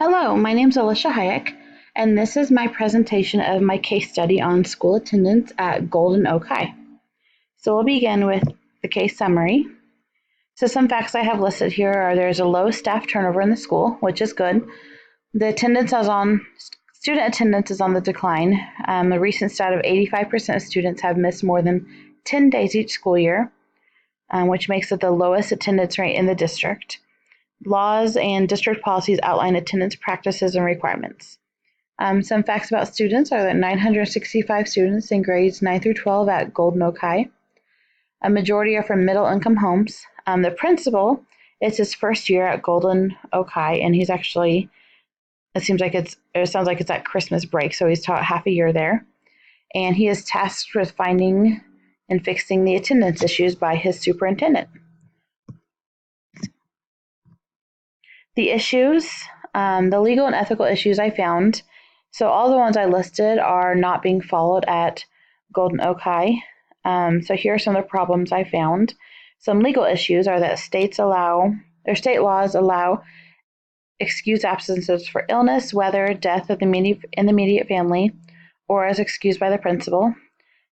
Hello, my name is Alicia Hayek, and this is my presentation of my case study on school attendance at Golden Oak High. So we'll begin with the case summary. So some facts I have listed here are there's a low staff turnover in the school, which is good. Student attendance is on the decline. A recent stat of 85% of students have missed more than 10 days each school year, which makes it the lowest attendance rate in the district. Laws and district policies outline attendance practices and requirements. Some facts about students are that 965 students in grades 9 through 12 at Golden Oak High. A majority are from middle-income homes. The principal, it's his first year at Golden Oak High, and he's actually, it sounds like it's at Christmas break, so he's taught half a year there. And he is tasked with finding and fixing the attendance issues by his superintendent. The issues, the legal and ethical issues I found. So all the ones I listed are not being followed at Golden Oak High. So here are some of the problems I found. Some legal issues are that state laws allow excused absences for illness, weather, death in the immediate family, or as excused by the principal.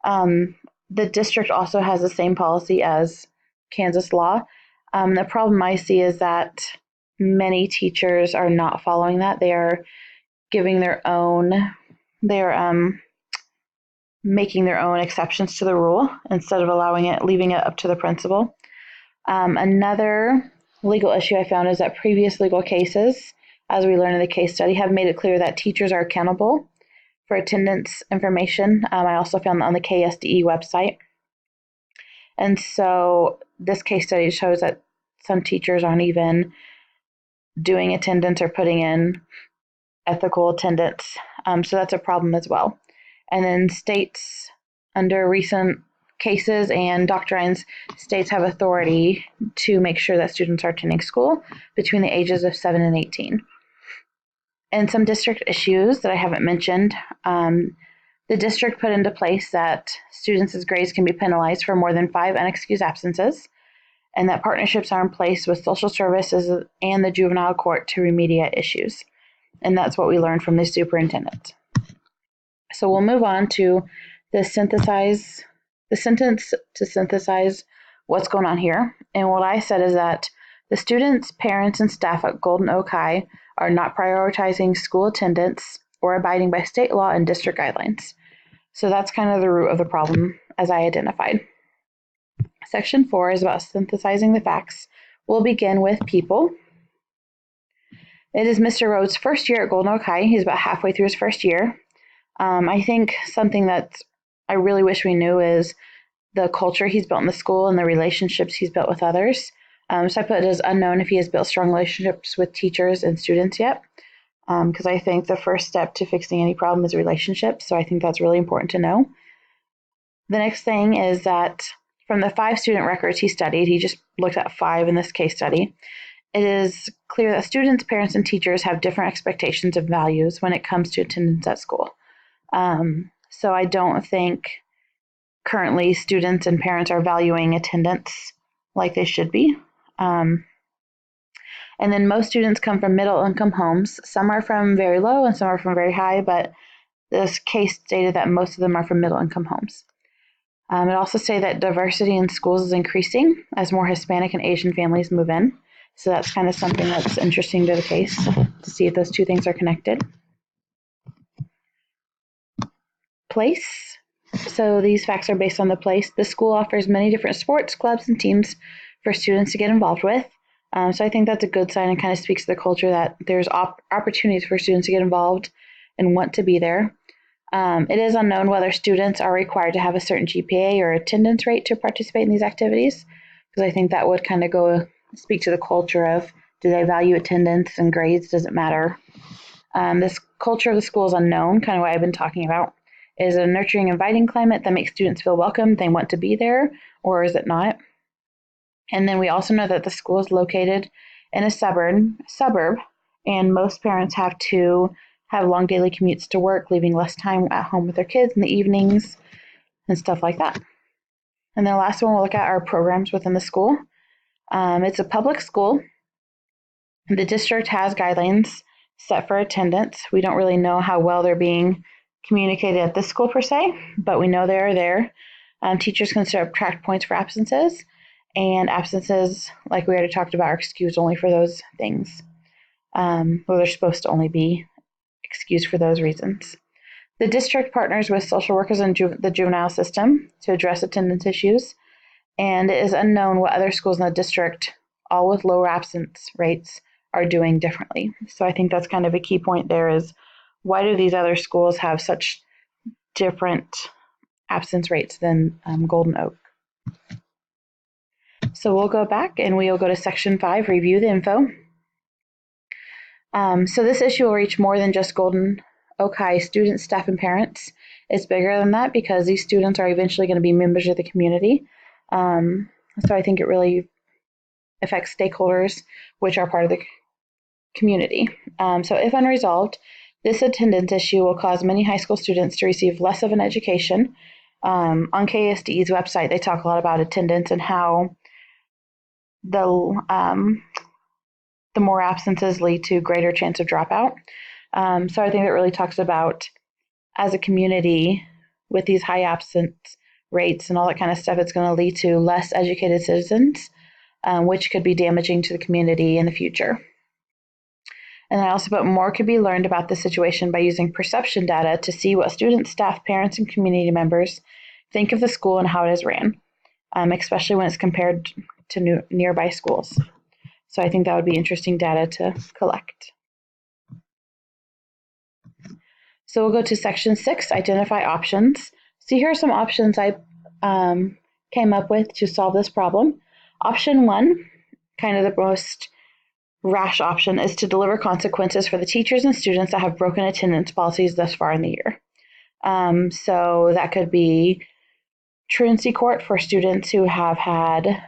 The district also has the same policy as Kansas law. The problem I see is that many teachers are not following that. They are making their own exceptions to the rule instead of leaving it up to the principal. Another legal issue I found is that previous legal cases, as we learned in the case study, have made it clear that teachers are accountable for attendance information. I also found that on the KSDE website. And so this case study shows that some teachers aren't even doing attendance or putting in ethical attendance. So that's a problem as well. And then states, under recent cases and doctrines, states have authority to make sure that students are attending school between the ages of 7 and 18. And some district issues that I haven't mentioned, the district put into place that students' grades can be penalized for more than 5 unexcused absences, and that partnerships are in place with social services and the juvenile court to remediate issues. And that's what we learned from the superintendent. So we'll move on to the sentence to synthesize what's going on here. And what I said is that the students, parents, and staff at Golden Oak High are not prioritizing school attendance or abiding by state law and district guidelines. So that's kind of the root of the problem as I identified. Section 4 is about synthesizing the facts. We'll begin with people. It is Mr. Rhodes' first year at Golden Oak High. He's about halfway through his first year. I think something that I really wish we knew is the culture he's built in the school and the relationships he's built with others. So I put it as unknown if he has built strong relationships with teachers and students yet, because I think the first step to fixing any problem is relationships. So I think that's really important to know. The next thing is that from the 5 student records he studied, he just looked at 5 in this case study, it is clear that students, parents, and teachers have different expectations and values when it comes to attendance at school. So I don't think currently students and parents are valuing attendance like they should be. And then most students come from middle-income homes. Some are from very low and some are from very high, but this case stated that most of them are from middle-income homes. It also stated that diversity in schools is increasing as more Hispanic and Asian families move in. So that's kind of something that's interesting to the case to see if those two things are connected. Place. So these facts are based on the place. The school offers many different sports, clubs, and teams for students to get involved with. So I think that's a good sign and kind of speaks to the culture that there's opportunities for students to get involved and want to be there. It is unknown whether students are required to have a certain GPA or attendance rate to participate in these activities, because I think that would kind of speak to the culture of, do they value attendance and grades? Does it matter? This culture of the school is unknown, kind of what I've been talking about. Is it a nurturing, inviting climate that makes students feel welcome, they want to be there, or is it not? And then we also know that the school is located in a suburb, and most parents have to have long daily commutes to work, leaving less time at home with their kids in the evenings and stuff like that. And then the last one we'll look at are programs within the school. It's a public school. The district has guidelines set for attendance. We don't really know how well they're being communicated at this school per se, but we know they're there. Teachers can subtract points for absences, and absences, like we already talked about, are excused only for those things. Well, they're supposed to only be excused for those reasons. The district partners with social workers and the juvenile system to address attendance issues, and it is unknown what other schools in the district, all with lower absence rates, are doing differently. So I think that's kind of a key point there is, why do these other schools have such different absence rates than Golden Oak? So we'll go back and we'll go to section 5, review the info. So this issue will reach more than just Golden Oak High students, staff, and parents. It's bigger than that because these students are eventually going to be members of the community. So I think it really affects stakeholders, which are part of the community. So if unresolved, this attendance issue will cause many high school students to receive less of an education. On KSDE's website, they talk a lot about attendance and how the more absences lead to greater chance of dropout. So I think it really talks about, as a community, with these high absence rates and all that kind of stuff, it's going to lead to less educated citizens, which could be damaging to the community in the future. And I also put more could be learned about the situation by using perception data to see what students, staff, parents, and community members think of the school and how it is ran, especially when it's compared to nearby schools. So I think that would be interesting data to collect. So we'll go to section 6, identify options. So here are some options I came up with to solve this problem. Option 1, kind of the most rash option, is to deliver consequences for the teachers and students that have broken attendance policies thus far in the year. So that could be truancy court for students who have had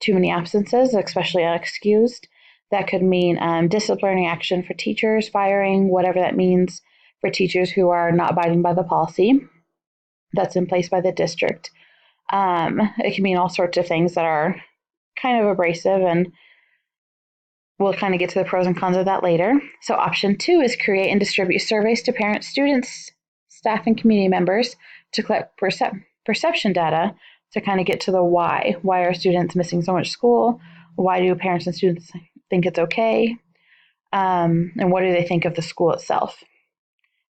too many absences, especially unexcused. That could mean disciplinary action for teachers, firing, whatever that means for teachers who are not abiding by the policy that's in place by the district. It can mean all sorts of things that are kind of abrasive, and we'll kind of get to the pros and cons of that later. So option 2 is create and distribute surveys to parents, students, staff, and community members to collect perception data to kind of get to the why. Why are students missing so much school? Why do parents and students think it's okay? And what do they think of the school itself?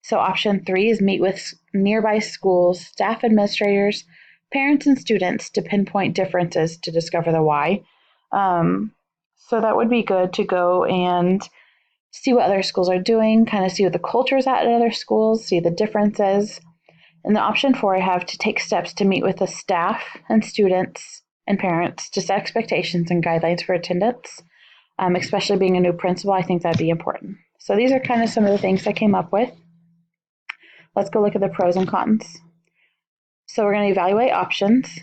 So option 3 is meet with nearby schools, staff, administrators, parents, and students to pinpoint differences to discover the why. So that would be good to go and see what other schools are doing, kind of see what the culture is at other schools, see the differences. And the option 4, I have to take steps to meet with the staff and students and parents to set expectations and guidelines for attendance. Especially being a new principal, I think that'd be important. So these are kind of some of the things I came up with. Let's go look at the pros and cons. So we're going to evaluate options.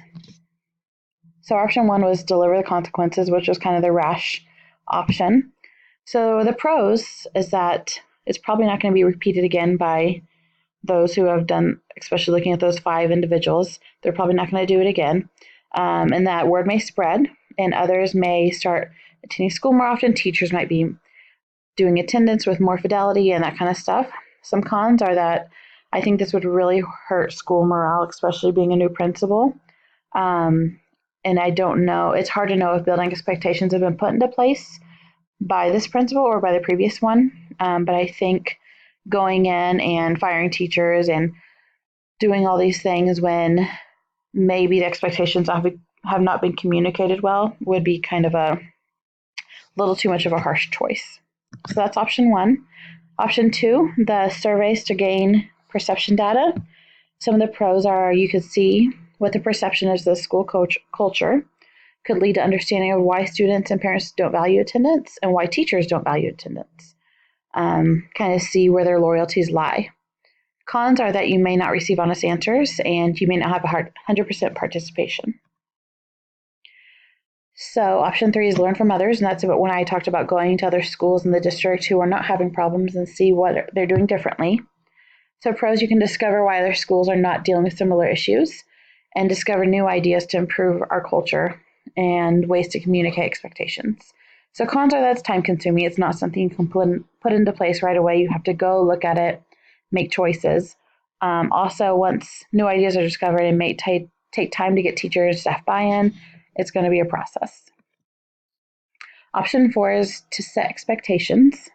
So option 1 was deliver the consequences, which was kind of the rash option. So the pros is that it's probably not going to be repeated again by those who have done, especially looking at those 5 individuals. They're probably not going to do it again. And that word may spread, and others may start attending school more often. Teachers might be doing attendance with more fidelity and that kind of stuff. Some cons are that I think this would really hurt school morale, especially being a new principal. And I don't know, it's hard to know if building expectations have been put into place by this principal or by the previous one. But I think going in and firing teachers and doing all these things when maybe the expectations have not been communicated well would be kind of a little too much of a harsh choice. So that's option 1. Option 2, the surveys to gain perception data. Some of the pros are you could see what the perception is of the school culture, could lead to understanding of why students and parents don't value attendance and why teachers don't value attendance. Kind of see where their loyalties lie. Cons are that you may not receive honest answers and you may not have 100% participation. So option 3 is learn from others, and that's about when I talked about going to other schools in the district who are not having problems and see what they're doing differently. So pros, you can discover why other schools are not dealing with similar issues and discover new ideas to improve our culture and ways to communicate expectations. So cons are that it's time consuming. It's not something you can put into place right away. You have to go look at it, make choices. Also, once new ideas are discovered, it may take time to get teachers, staff buy-in. It's going to be a process. Option 4 is to set expectations.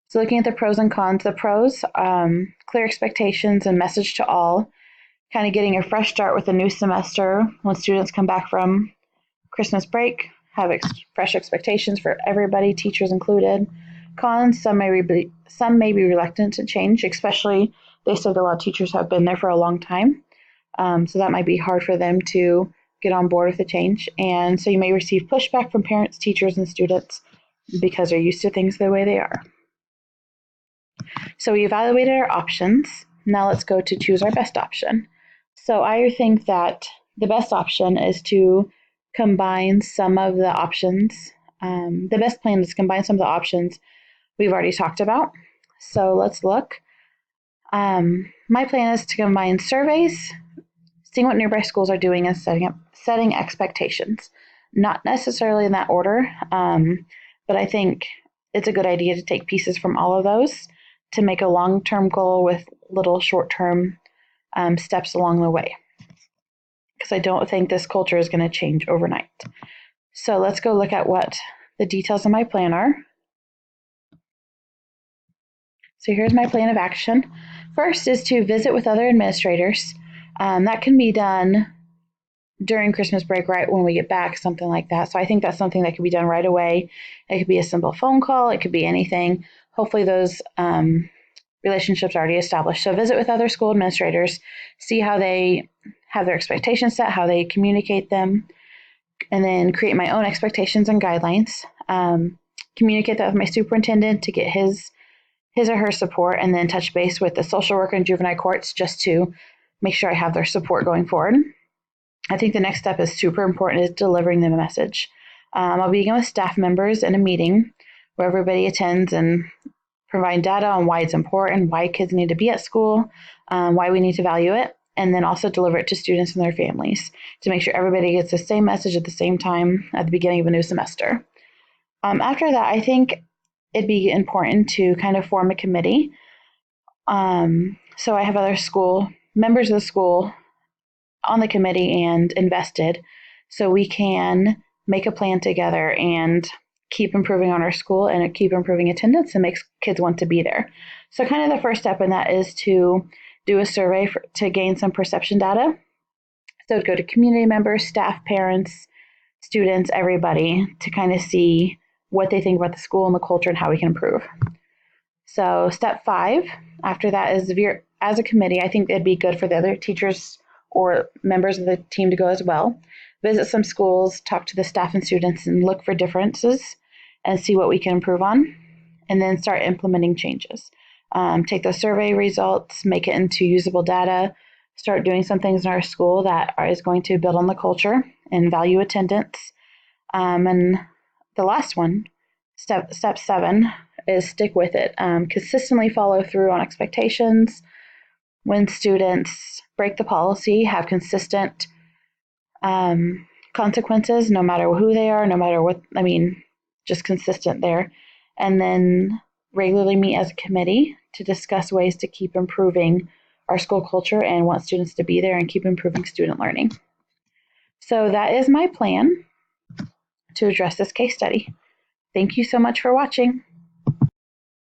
So looking at the pros and cons, the pros, clear expectations and message to all, kind of getting a fresh start with a new semester when students come back from Christmas break, have fresh expectations for everybody, teachers included. Cons, some may be reluctant to change, especially they said a lot of teachers have been there for a long time. So that might be hard for them to get on board with the change. And so you may receive pushback from parents, teachers, and students because they're used to things the way they are. So we evaluated our options. Now let's go to choose our best option. So I think that the best option is to combine some of the options. The best plan is to combine some of the options we've already talked about. So let's look. My plan is to combine surveys, seeing what nearby schools are doing, and setting expectations. Not necessarily in that order, but I think it's a good idea to take pieces from all of those to make a long-term goal with little short-term steps along the way. Because I don't think this culture is going to change overnight. So let's go look at what the details of my plan are. So here's my plan of action. First is to visit with other administrators. That can be done during Christmas break, right when we get back, something like that. So I think that's something that can be done right away. It could be a simple phone call. It could be anything. Hopefully those relationships are already established. So visit with other school administrators, see how they have their expectations set, how they communicate them, and then create my own expectations and guidelines. Communicate that with my superintendent to get his or her support, and then touch base with the social worker and juvenile courts just to make sure I have their support going forward. I think the next step is super important, is delivering them a message. I'll begin with staff members in a meeting where everybody attends and provide data on why it's important, why kids need to be at school, why we need to value it, and then also deliver it to students and their families to make sure everybody gets the same message at the same time at the beginning of a new semester. After that, I think it'd be important to kind of form a committee. So I have other members of the school on the committee and invested, so we can make a plan together and keep improving on our school and keep improving attendance and makes kids want to be there. So kind of the first step in that is to do a survey to gain some perception data. So go to community members, staff, parents, students, everybody to kind of see what they think about the school and the culture and how we can improve. So step 5 after that is, as a committee, I think it'd be good for the other teachers or members of the team to go as well. Visit some schools, talk to the staff and students, and look for differences and see what we can improve on, and then start implementing changes. Take those survey results, make it into usable data, start doing some things in our school that is going to build on the culture and value attendance. And the last one, step 7, is stick with it. Consistently follow through on expectations. When students break the policy, have consistent consequences, no matter who they are, no matter what, just consistent there. And then regularly meet as a committee to discuss ways to keep improving our school culture and want students to be there and keep improving student learning. So that is my plan to address this case study. Thank you so much for watching.